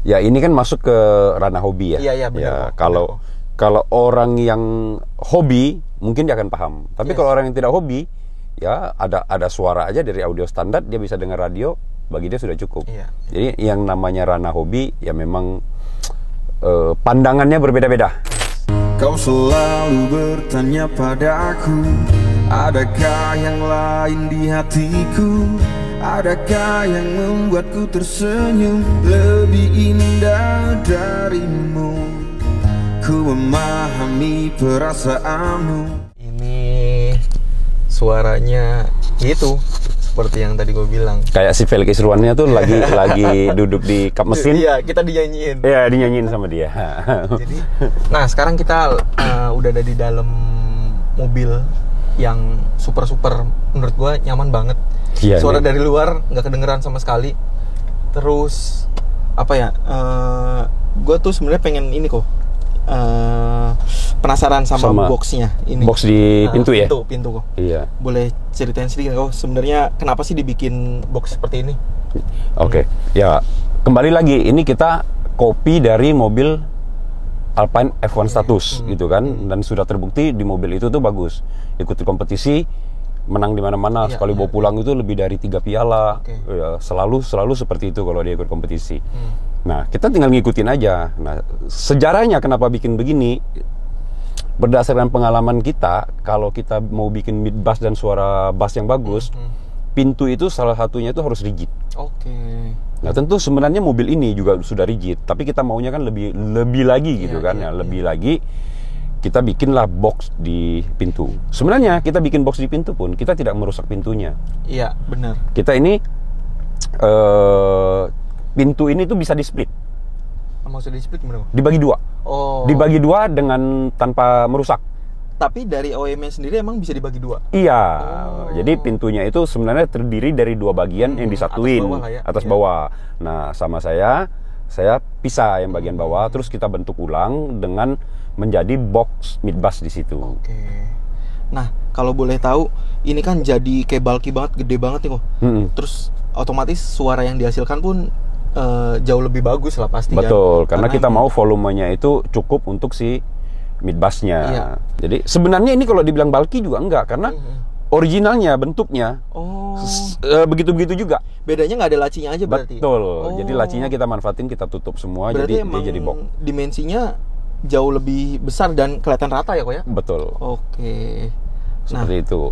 Ya ini kan masuk ke ranah hobi ya. Iya benar. Ya, kalau orang yang hobi mungkin dia akan paham. Tapi kalau orang yang tidak hobi, ya ada suara aja dari audio standar, dia bisa dengar radio, bagi dia sudah cukup. Iya. Jadi yang namanya ranah hobi ya memang pandangannya berbeda-beda. Kau selalu bertanya padaku, adakah yang lain di hatiku? Adakah yang membuatku tersenyum lebih indah darimu? Ku memahami perasaanmu. Ini suaranya itu seperti yang tadi gue bilang. Kayak si Felix Isruannya tuh lagi duduk di kap mesin. Iya, kita dinyanyiin. Iya, dinyanyiin sama dia. Jadi, nah sekarang kita udah ada di dalam mobil yang super menurut gue nyaman banget. Iya, Suara dari luar nggak kedengeran sama sekali. Terus apa ya? Gue tuh sebenarnya pengen ini kok. Penasaran sama boxnya ini. Box di pintu ya? Pintu kok. Iya. Boleh ceritain sedikit kok sebenarnya kenapa sih dibikin box seperti ini? Oke. Ya, kembali lagi ini kita copy dari mobil Alpine F1 status gitu kan, dan sudah terbukti di mobil itu tuh bagus. Ikuti kompetisi, menang di mana-mana, sekali bawa pulang itu lebih dari 3 piala. Ya, selalu seperti itu kalau dia ikut kompetisi. Nah, kita tinggal ngikutin aja. Nah, sejarahnya kenapa bikin begini? Berdasarkan pengalaman kita, kalau kita mau bikin mid bass dan suara bass yang bagus, pintu itu salah satunya itu harus rigid. Nah, tentu sebenarnya mobil ini juga sudah rigid, tapi kita maunya kan lebih lagi gitu kan. Lebih lagi kita bikinlah box di pintu. Sebenarnya kita bikin box di pintu pun kita tidak merusak pintunya. Iya, benar. Kita ini pintu ini tuh bisa di split. Maksudnya di split gimana? Dibagi 2. Dibagi 2 dengan tanpa merusak. Tapi dari OEM sendiri emang bisa dibagi 2? Iya. Jadi pintunya itu sebenarnya terdiri dari 2 bagian yang disatuin atas bawah. Nah, sama saya pisah yang bagian bawah, terus kita bentuk ulang dengan menjadi box mid bass di situ. Nah, kalau boleh tahu, ini kan jadi kayak bulky banget, gede banget nih kok. Terus otomatis suara yang dihasilkan pun jauh lebih bagus lah pasti. Betul, karena kita mau volumenya itu cukup untuk si mid bassnya. Jadi sebenarnya ini kalau dibilang bulky juga enggak, karena originalnya bentuknya begitu-begitu juga. Bedanya nggak ada lacinya aja berarti. Betul. Jadi lacinya kita manfaatin, kita tutup semua. Berarti jadi emang dia jadi box. Dimensinya jauh lebih besar dan kelihatan rata ya kok ya? Betul. Seperti itu.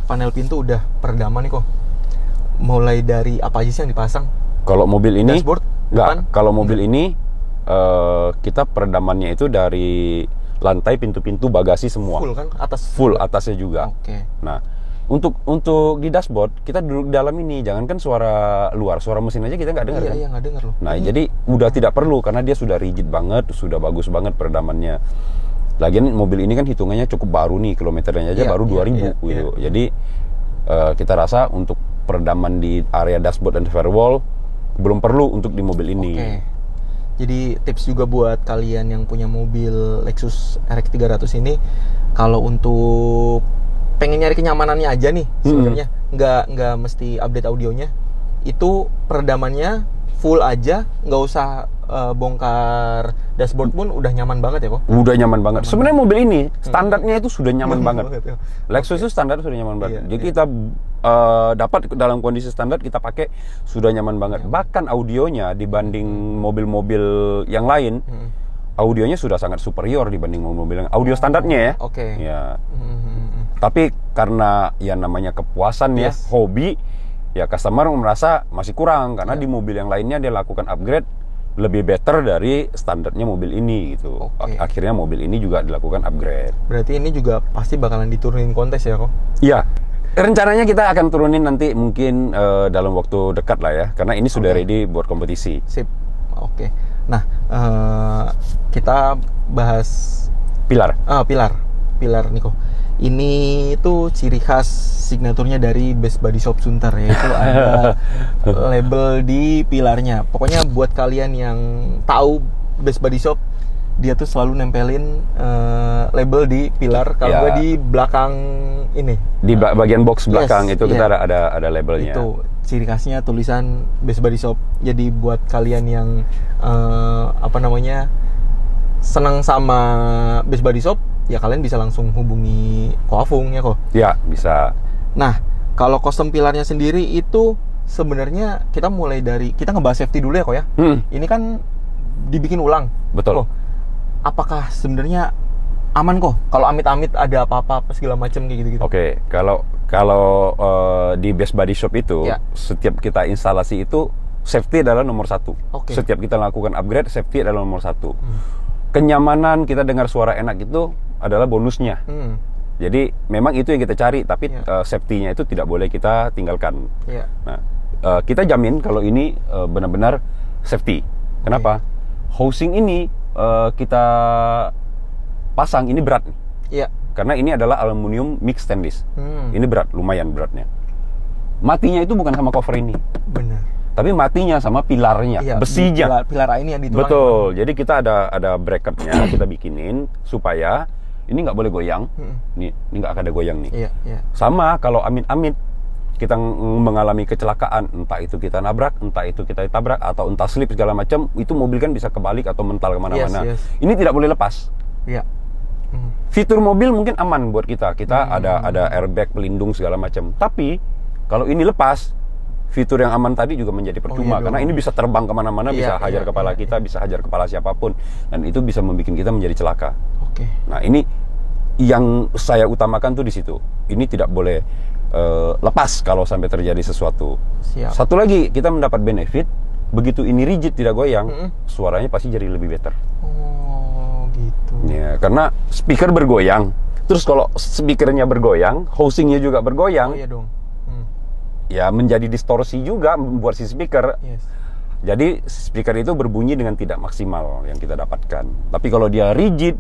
Panel pintu udah peredaman nih kok. Mulai dari apa aja sih yang dipasang? Kalau mobil ini dashboard? Enggak. Kalau mobil ini kita peredamannya itu dari lantai, pintu-pintu, bagasi semua. Full kan? Full atasnya juga. Nah, untuk di dashboard kita duduk di dalam ini, jangankan suara luar, suara mesin aja kita nggak dengar kan? Iya, nggak dengar loh. Nah, jadi udah tidak perlu karena dia sudah rigid banget, sudah bagus banget peredamannya. Lagian mobil ini kan hitungannya cukup baru nih, kilometernya aja baru 2000 gitu. Jadi kita rasa untuk peredaman di area dashboard dan firewall belum perlu untuk di mobil ini. Jadi tips juga buat kalian yang punya mobil Lexus RX 300 ini, kalau untuk pengen nyari kenyamanannya aja nih sebenarnya, nggak mesti update audionya, itu peredamannya full aja, nggak usah bongkar dashboard pun udah nyaman banget ya kok. Udah nyaman banget. Sebenarnya mobil ini standarnya itu sudah nyaman banget. Lexus itu standar sudah nyaman banget. Jadi kita dapat dalam kondisi standar kita pakai sudah nyaman banget. Bahkan audionya dibanding mobil-mobil yang lain, audionya sudah sangat superior dibanding mobil-mobil yang audio standarnya ya. Ya. Tapi karena ya namanya kepuasan ya, hobi, ya customer merasa masih kurang karena di mobil yang lainnya dia lakukan upgrade lebih better dari standarnya mobil ini gitu. Akhirnya mobil ini juga dilakukan upgrade. Berarti ini juga pasti bakalan diturunin kontes ya kok? Iya. Rencananya kita akan turunin nanti mungkin dalam waktu dekat lah ya, karena ini sudah ready buat kompetisi. Sip. Nah, kita bahas pilar. Pilar Niko. Ini tuh ciri khas signaturnya dari Best Body Shop Sunter, yaitu ada label di pilarnya. Pokoknya buat kalian yang tahu Best Body Shop, dia tuh selalu nempelin label di pilar. Kalau Ya. gue di belakang ini. Di bagian box belakang Yes, itu kita iya. ada labelnya. Itu ciri khasnya tulisan Best Body Shop. Jadi buat kalian yang senang sama Best Body Shop, ya kalian bisa langsung hubungi Ko Afung ya kok. Ya, bisa. Nah, kalau custom pilarnya sendiri itu sebenarnya kita mulai dari, kita ngebahas safety dulu ya kok ya. Ini kan dibikin ulang. Betul. Kok, apakah sebenarnya aman kok kalau amit-amit ada apa-apa segala macam kayak gitu-gitu? Oke, kalau di Best Body Shop itu Ya. setiap kita instalasi itu safety adalah nomor 1. Oke. Setiap kita lakukan upgrade, safety adalah nomor 1. Kenyamanan kita dengar suara enak itu adalah bonusnya. Jadi memang itu yang kita cari, tapi Ya. safety-nya itu tidak boleh kita tinggalkan. Iya. Nah, kita jamin kalau ini benar-benar safety. Kenapa? Housing ini kita pasang ini berat nih. Iya. Karena ini adalah aluminium mix stainless. Ini berat, lumayan beratnya. Matinya itu bukan sama cover ini, Benar. tapi matinya sama pilarnya, Iya, besinya. pilar ini yang ditulang. Betul. Jadi kita ada bracketnya, kita bikinin supaya ini nggak boleh goyang. Ini nggak akan ada goyang nih. Iya, iya. Sama kalau amit-amit kita mengalami kecelakaan, entah itu kita nabrak, entah itu kita tabrak, atau entah slip segala macam, itu mobil kan bisa kebalik atau mental kemana-mana. Yes. Ini tidak boleh lepas. Iya. Fitur mobil mungkin aman buat kita. Kita ada airbag pelindung segala macam. Tapi kalau ini lepas, fitur yang aman tadi juga menjadi percuma. iya Karena dong. ini bisa terbang kemana-mana, bisa Iya, hajar iya, kepala iya, kita, bisa hajar kepala siapapun, dan itu bisa membuat kita menjadi celaka. Oke. Nah, ini yang saya utamakan tuh di situ. Ini tidak boleh lepas kalau sampai terjadi sesuatu. Siap. Satu lagi, kita mendapat benefit. Begitu ini rigid tidak goyang, suaranya pasti jadi lebih better. Oh, gitu. Ya, karena speaker bergoyang. Terus kalau speakernya bergoyang, housingnya juga bergoyang, Oh iya dong. ya menjadi distorsi juga membuat si speaker. Yes. Jadi speaker itu berbunyi dengan tidak maksimal yang kita dapatkan. Tapi kalau dia rigid,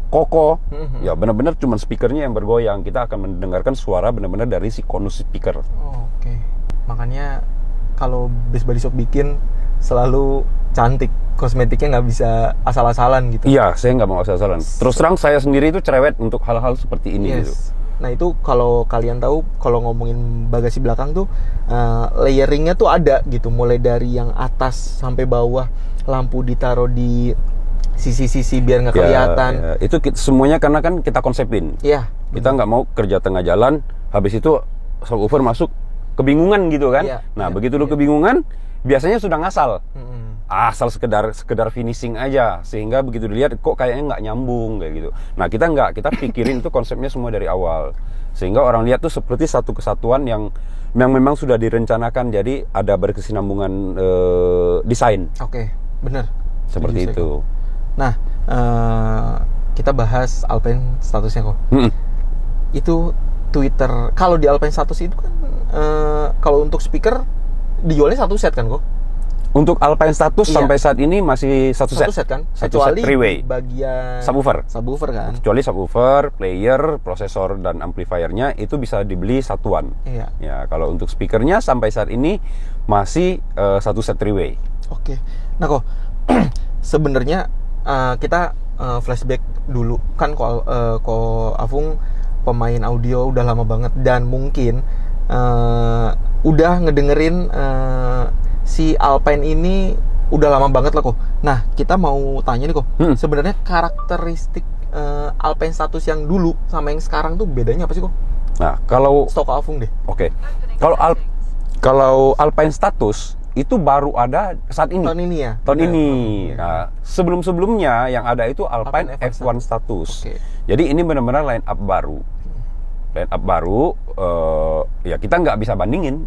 kokoh, ya benar-benar cuma speakernya yang bergoyang. Kita akan mendengarkan suara benar-benar dari si konus speaker. Oh, oke. Makanya kalau Best Body Shop bikin selalu cantik, kosmetiknya nggak bisa asal-asalan gitu. Iya, saya nggak mau asal-asalan. Terus terang saya sendiri itu cerewet untuk hal-hal seperti ini gitu. Yes. Nah itu kalau kalian tahu, kalau ngomongin bagasi belakang tuh layeringnya tuh ada gitu, mulai dari yang atas sampai bawah, lampu ditaruh di sisi-sisi biar nggak kelihatan. Ya, itu semuanya karena kan kita konsepin. Iya. Kita nggak mau kerja tengah jalan, habis itu subwoofer masuk kebingungan gitu kan. Iya, Nah, iya, begitu lu kebingungan, biasanya sudah ngasal. Mm-mm. Asal sekedar finishing aja, sehingga begitu dilihat kok kayaknya nggak nyambung kayak gitu. Nah, kita nggak, kita pikirin itu konsepnya semua dari awal, sehingga orang lihat tuh seperti satu kesatuan yang memang sudah direncanakan, jadi ada berkesinambungan desain Oke, bener. seperti Setuju, itu. Seko. Nah, kita bahas Alpine statusnya kok. Itu Twitter, kalau di Alpine status itu kan kalau untuk speaker dijualnya satu set kan kok? Untuk Alpine status Iya. sampai saat ini masih satu set kan? Satu Kecuali set three-way. di bagian Subwoofer kan? Kecuali subwoofer, player, prosesor, dan amplifiernya itu bisa dibeli satuan. Iya. Ya, kalau untuk speakernya sampai saat ini masih satu set three-way. Oke. Nah kok sebenarnya kita flashback dulu kan Ko Afung pemain audio udah lama banget, dan mungkin udah ngedengerin si Alpine ini udah lama banget lah kok. Nah kita mau tanya nih kok, sebenarnya karakteristik Alpine status yang dulu sama yang sekarang tuh bedanya apa sih kok? Nah, kalau Stok Ko Afung deh. oke. Kalau Alpine status itu baru ada saat ini. Tahun ini ya? Tahun Bener. ini. Nah, sebelum-sebelumnya yang ada itu Alpine Alpine F1 status. Oke. Jadi ini benar-benar line up baru. Line up baru, ya kita nggak bisa bandingin.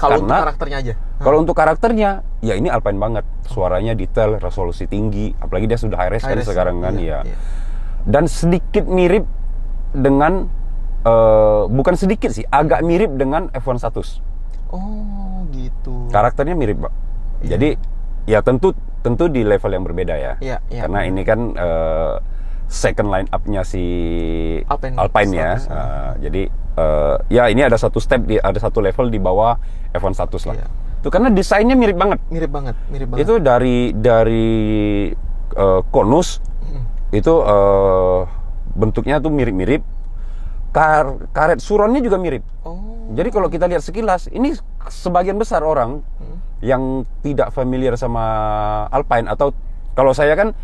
Kalau untuk Karena karakternya aja. kalau untuk karakternya, ya ini Alpine banget. Suaranya detail, resolusi tinggi. Apalagi dia sudah high res kan High res, sekarang kan, iya, ya. iya. Dan sedikit mirip dengan, bukan sedikit sih, agak mirip dengan F1 status. Oh gitu. Karakternya mirip, Pak. Jadi ya tentu di level yang berbeda ya. Iya, iya. Karena ini kan second line up-nya si Alpine ya. status. Jadi ya ini ada satu step, ada satu level di bawah F1 status lah. Iya. Itu karena desainnya mirip banget. Mirip banget. Itu dari konus itu bentuknya tuh mirip-mirip. Karet suronnya juga mirip. Jadi kalau kita lihat sekilas, ini sebagian besar orang yang tidak familiar sama Alpine, atau kalau saya kan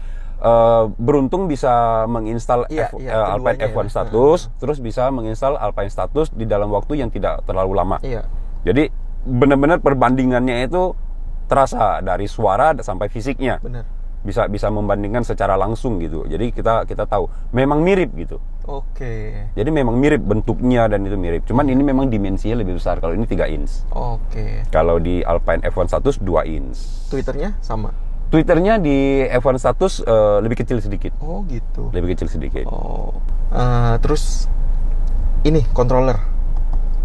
beruntung bisa menginstal Alpine F1 Status, terus bisa menginstal Alpine Status di dalam waktu yang tidak terlalu lama. Jadi benar-benar perbandingannya itu terasa dari suara sampai fisiknya. Benar. Bisa membandingkan secara langsung gitu. Jadi kita tahu memang mirip gitu. Jadi memang mirip bentuknya dan itu mirip. Cuman ini memang dimensinya lebih besar. Kalau ini 3 inch. Kalau di Alpine F1 Status 2 inch. Twitternya sama? Twitternya di F1 Status lebih kecil sedikit. Gitu. Lebih kecil sedikit. Terus ini controller.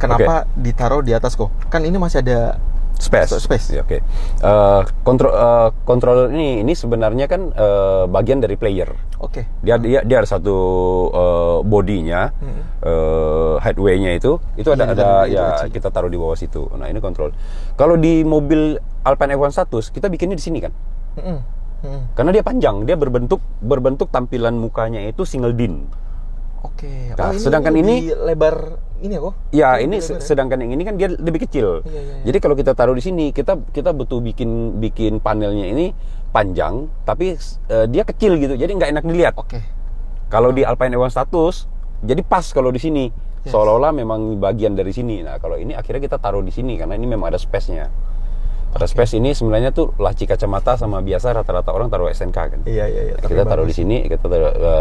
Kenapa ditaruh di atas kok? Kan ini masih ada space. Oke. Controller ini sebenarnya kan bagian dari player. Dia ada satu bodinya, headway-nya itu ada ya kita taruh di bawah situ. Nah, ini kontrol. Kalau di mobil Alpine F1 Status kita bikinnya di sini kan. Karena dia panjang, dia berbentuk tampilan mukanya itu single din. Nah, sedangkan ini lebar ini ya kok? Ya, ini sedangkan yang ini kan dia lebih kecil. Jadi kalau kita taruh di sini, kita butuh bikin panelnya ini panjang, tapi dia kecil gitu. Jadi nggak enak dilihat. Kalau di Alpine F1 Status, jadi pas kalau di sini, seolah-olah memang bagian dari sini. Nah, kalau ini akhirnya kita taruh di sini karena ini memang ada space-nya. Ada space ini sebenarnya tuh laci kacamata sama biasa rata-rata orang taruh SNK kan. Iya. Kita taruh di sini, kita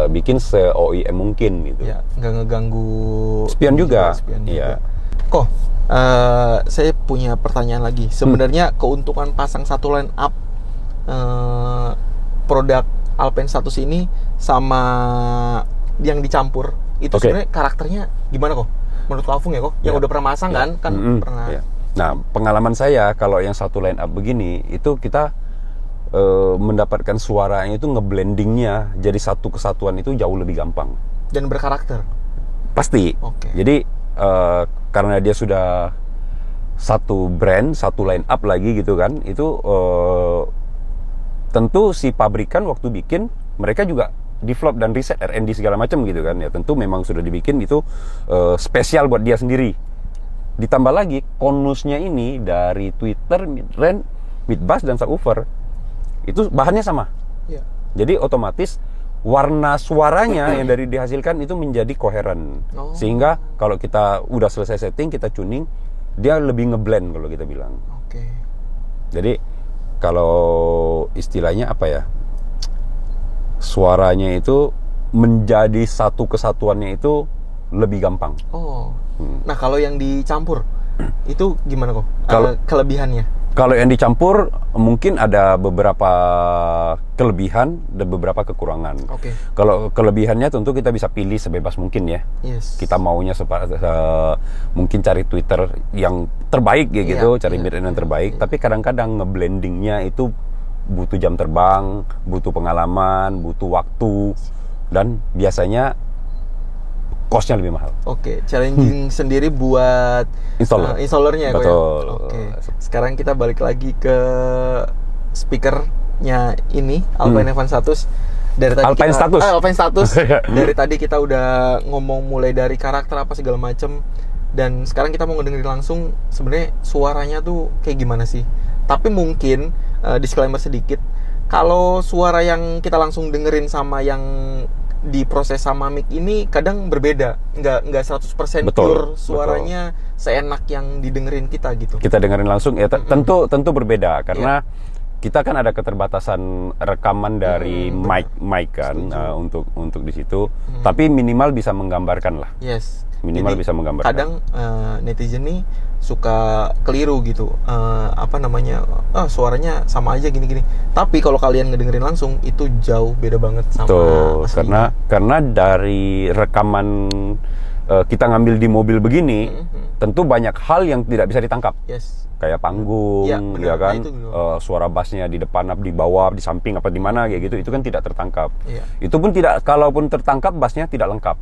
bikin se-OEM mungkin gitu. Ya, nggak ngeganggu spion juga. Iya. Kok, saya punya pertanyaan lagi. Sebenarnya keuntungan pasang satu line up produk Alpine Status ini sama yang dicampur itu sebenarnya karakternya gimana kok? Menurut Afung ya kok? Yang udah pernah masang kan pernah. Nah, pengalaman saya kalau yang satu line up begini itu kita mendapatkan suaranya itu ngeblendingnya jadi satu kesatuan itu jauh lebih gampang dan berkarakter. Pasti. Jadi karena dia sudah satu brand, satu line up lagi gitu kan, itu tentu si pabrikan waktu bikin mereka juga develop dan riset R&D segala macam gitu kan ya, tentu memang sudah dibikin itu spesial buat dia sendiri. Ditambah lagi konusnya ini dari Twitter, mid-range, mid-bass dan subwoofer itu bahannya sama. Jadi otomatis warna suaranya yang dari dihasilkan itu menjadi koheren. Sehingga kalau kita udah selesai setting, kita tuning, dia lebih ngeblend kalau kita bilang. Jadi kalau istilahnya apa ya, suaranya itu menjadi satu kesatuannya itu lebih gampang. Nah, kalau yang dicampur itu gimana kok? Kelebihannya? Kalau yang dicampur mungkin ada beberapa kelebihan dan beberapa kekurangan. Kalau kelebihannya tentu kita bisa pilih sebebas mungkin ya. Kita maunya mungkin cari Twitter yang terbaik ya gitu, cari mid-range yang terbaik. Tapi kadang-kadang ngeblendingnya itu butuh jam terbang, butuh pengalaman, butuh waktu, dan biasanya cost-nya lebih mahal. Challenging sendiri buat installernya. Betul. Sekarang kita balik lagi ke speakernya ini Alpine F1 Status. Dari tadi Alpine Status. Dari tadi kita udah ngomong mulai dari karakter apa segala macem, dan sekarang kita mau ngedengerin langsung sebenarnya suaranya tuh kayak gimana sih. Tapi mungkin disclaimer sedikit, kalau suara yang kita langsung dengerin sama yang diproses sama mic ini kadang berbeda, nggak 100% pure suaranya seenak yang didengerin kita gitu. Kita dengerin langsung ya, tentu berbeda karena kita kan ada keterbatasan rekaman dari mic kan untuk di situ, tapi minimal bisa menggambarkan lah. Minimal bisa menggambarkan. Kadang netizen nih suka keliru gitu, suaranya sama aja gini-gini. Tapi kalau kalian ngedengerin langsung itu jauh beda banget sama aslinya. Karena dari rekaman kita ngambil di mobil begini, tentu banyak hal yang tidak bisa ditangkap. Kayak panggung, ya kan, suara bassnya di depan, di bawah, di samping, apa di mana kayak gitu, itu kan tidak tertangkap. Itu pun tidak, kalaupun tertangkap, bassnya tidak lengkap.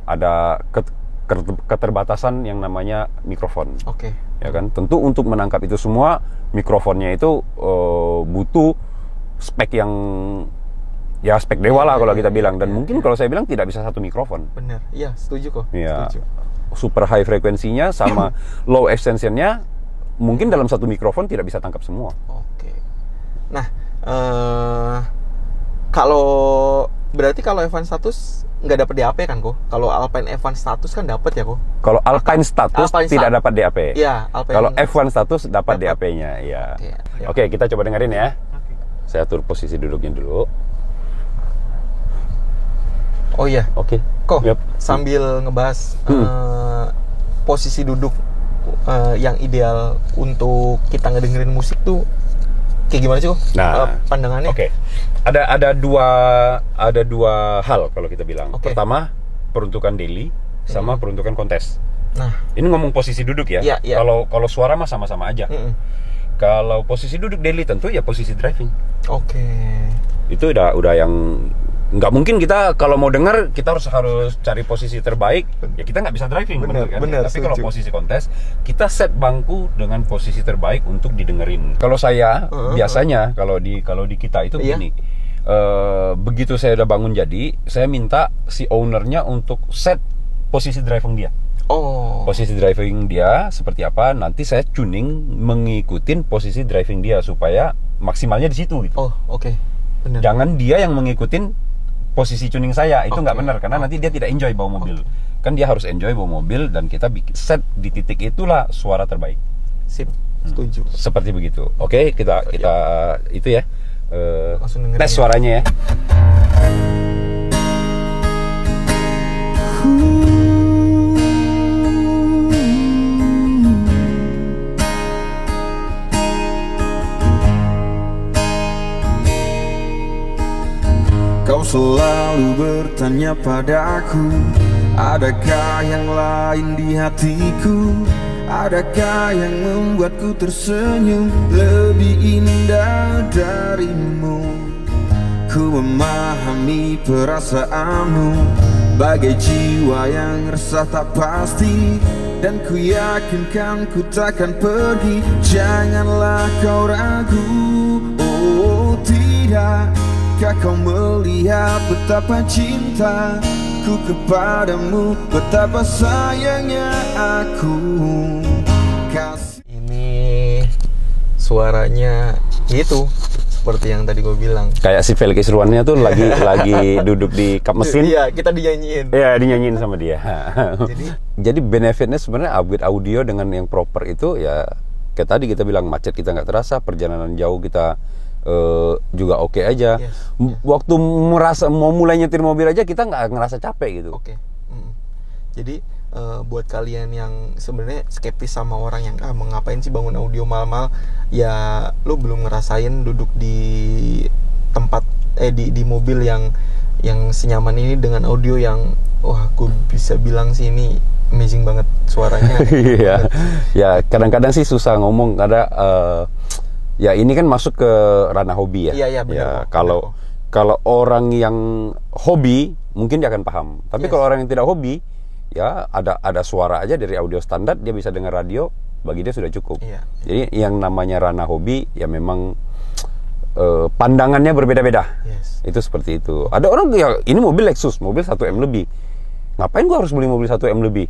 Ada keterbatasan yang namanya mikrofon. Ya kan, tentu untuk menangkap itu semua, mikrofonnya itu butuh spek yang ya spek dewa lah kalau kita Iya, bilang. Dan iya, mungkin iya. kalau saya bilang tidak bisa satu mikrofon. Bener, iya setuju kok. Ya, Setuju. super high frekuensinya sama low extensionnya mungkin dalam satu mikrofon tidak bisa tangkap semua. Oke. Nah, kalau berarti kalau Evan status nggak dapat DAP kan kok? Kalau Alpine Evan status kan dapat ya kok? Kalau Alpine status Alpine tidak Stat- dapat DAP. Iya, Alpine. Kalau F1 status dapat Dapat. DAP-nya, ya. Oke, ya. Oke, kita coba dengerin ya. Saya atur posisi duduknya dulu. Oh iya, Oke. kok Yap. sambil ngebahas posisi duduk yang ideal untuk kita ngedengerin musik tuh kayak gimana sih kok? Nah, Pandangannya? Oke. Ada dua hal kalau kita bilang. Oke. Pertama, peruntukan daily sama peruntukan kontes. Nah, Ini ngomong posisi duduk ya. Iya, iya. Kalau suara mah sama-sama aja. mm-mm. Kalau posisi duduk daily tentu ya posisi driving. Oke. Itu udah yang nggak mungkin kita kalau mau dengar kita harus cari posisi terbaik, ya kita nggak bisa driving. Bener, kan? bener, Tapi kalau setuju. posisi kontes kita set bangku dengan posisi terbaik untuk didengerin. Kalau saya biasanya kalau di kita itu Iya. begini, begitu saya udah bangun jadi, saya minta si ownernya untuk set posisi driving dia. Oh. Posisi driving dia seperti apa, nanti saya tuning mengikutin posisi driving dia supaya maksimalnya di situ gitu. Oh, oke. Bener. Jangan dia yang mengikutin posisi tuning saya, itu nggak Oke. benar karena nanti dia tidak enjoy bawa mobil. Kan dia harus enjoy bawa mobil dan kita set di titik itulah suara terbaik. Sip. Setuju. Seperti begitu. Oke, kita itu ya. Langsung dengerin Tes ya. suaranya ya. Kau selalu bertanya padaku, adakah yang lain di hatiku? Adakah yang membuatku tersenyum lebih indah darimu? Ku memahami perasaanmu, bagai jiwa yang resah tak pasti. Dan ku yakinkan ku takkan pergi, janganlah kau ragu. Oh tidak, kau melihat betapa cintaku kepadamu, betapa sayangnya aku. Ini suaranya itu seperti yang tadi gue bilang. Kayak si Felix Ruannya tuh lagi duduk di kap mesin. Iya, kita dinyanyiin. Ya, dinyanyiin sama dia. Jadi benefitnya sebenarnya with audio dengan yang proper itu ya kayak tadi kita bilang, macet kita nggak terasa, perjalanan jauh kita juga oke aja. Yes, Waktu mau mulai nyetir mobil aja kita nggak ngerasa capek gitu. Oke. Jadi buat kalian yang sebenarnya skeptis sama orang yang mau ngapain sih bangun audio mal-mal, ya lu belum ngerasain duduk di tempat di mobil yang senyaman ini dengan audio yang wah, aku bisa bilang sih ini amazing banget suaranya. Iya. Ya kadang-kadang sih susah ngomong, ada ya ini kan masuk ke ranah hobi ya. Iya, benar. Kalau orang yang hobi mungkin dia akan paham. Tapi Yes. kalau orang yang tidak hobi, ya ada suara aja dari audio standar, dia bisa dengar radio, bagi dia sudah cukup. Iya. Jadi yang namanya ranah hobi ya memang pandangannya berbeda-beda. Yes. Itu seperti itu. Ada orang ya ini mobil Lexus, mobil 1M lebih. Ngapain gua harus beli mobil 1M lebih?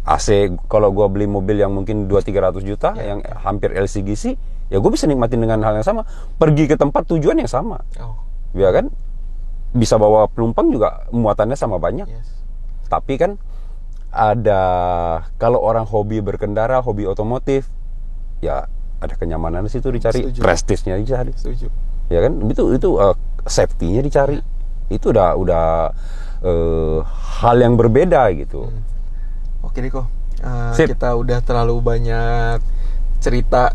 AC kalau gua beli mobil yang mungkin 200-300 juta yang hampir LCGC, ya gua bisa nikmatin dengan hal yang sama. Pergi ke tempat tujuan yang sama. Oh. Ya kan? Bisa bawa penumpang juga muatannya sama banyak. Yes. Tapi kan ada, kalau orang hobi berkendara, hobi otomotif, ya ada kenyamanan di situ dicari, Setuju. prestisnya dicari. Setuju. Ya kan? Itu safety-nya dicari. Itu udah hal yang berbeda gitu. Oke deh kok. Sip. Kita udah terlalu banyak cerita.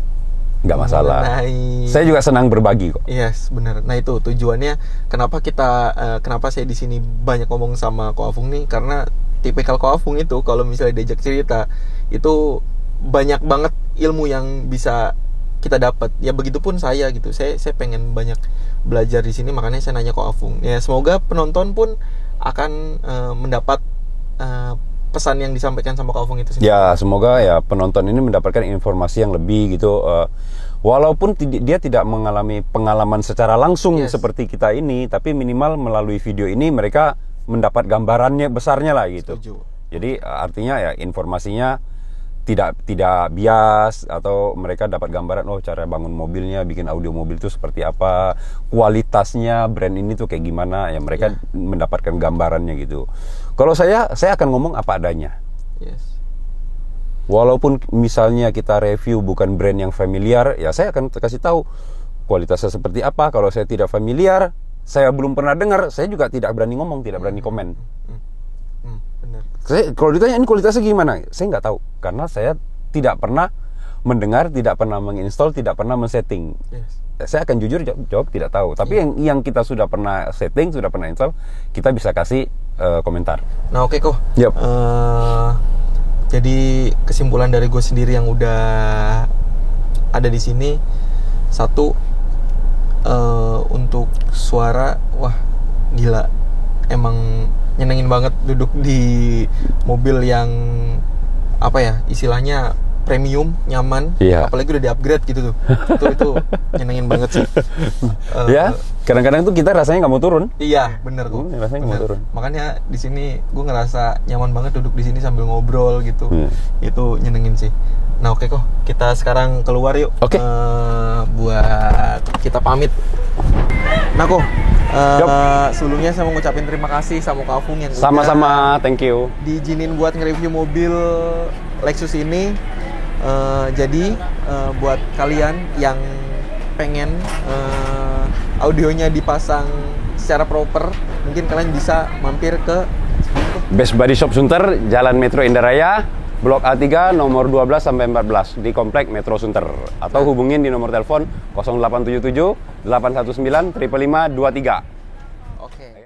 Nggak masalah. Mengenai- Saya juga senang berbagi kok. Yes, benar. Nah itu tujuannya kenapa saya di sini banyak ngomong sama Ko Afung nih, karena tipikal Ko Afung itu kalau misalnya diajak cerita itu banyak banget ilmu yang bisa kita dapat. Ya begitupun saya gitu. Saya pengen banyak belajar di sini, makanya saya nanya Ko Afung. Ya semoga penonton pun akan mendapat pesan yang disampaikan sama Ko Afung itu sendiri. Ya semoga ya penonton ini mendapatkan informasi yang lebih gitu. Walaupun dia tidak mengalami pengalaman secara langsung Yes. seperti kita ini, tapi minimal melalui video ini mereka mendapat gambarannya besarnya lah gitu. Setuju. Jadi artinya ya informasinya tidak bias, atau mereka dapat gambaran cara bangun mobilnya, bikin audio mobil itu seperti apa, kualitasnya brand ini tuh kayak gimana ya, mereka mendapatkan gambarannya gitu. Kalau saya akan ngomong apa adanya. Yes. Walaupun misalnya kita review bukan brand yang familiar, ya saya akan kasih tahu kualitasnya seperti apa. Kalau saya tidak familiar, saya belum pernah dengar, saya juga tidak berani ngomong, tidak berani komen. Benar. Kalau ditanya ini kualitasnya gimana, saya nggak tahu, karena saya tidak pernah mendengar, tidak pernah menginstall, tidak pernah men-setting. Yes. Saya akan jujur jawab tidak tahu. Tapi yang kita sudah pernah setting, sudah pernah install, kita bisa kasih komentar. Nah, oke kok. Yep. Jadi kesimpulan dari gue sendiri yang udah ada di sini, satu, untuk suara, wah gila, emang nyenengin banget duduk di mobil yang apa ya, istilahnya premium, nyaman, apalagi udah di-upgrade gitu tuh. itu nyenengin banget sih. Ya, kadang-kadang tuh kita rasanya nggak mau turun. Iya, bener kok. Rasanya nggak mau turun. Makanya di sini gue ngerasa nyaman banget duduk di sini sambil ngobrol gitu. Itu nyenengin sih. Nah, oke kok, kita sekarang keluar yuk. Oke. Buat kita pamit. Nah kok, sebelumnya saya mau ngucapin terima kasih sama Kak Afung yang sama-sama, thank you. diizinin buat nge-review mobil Lexus ini. Jadi buat kalian yang pengen audionya dipasang secara proper, mungkin kalian bisa mampir ke Best Body Shop Sunter, Jalan Metro Indah Raya, Blok A3 nomor 12 sampai 14 di Komplek Metro Sunter, atau hubungin di nomor telepon 0877 819 555 23.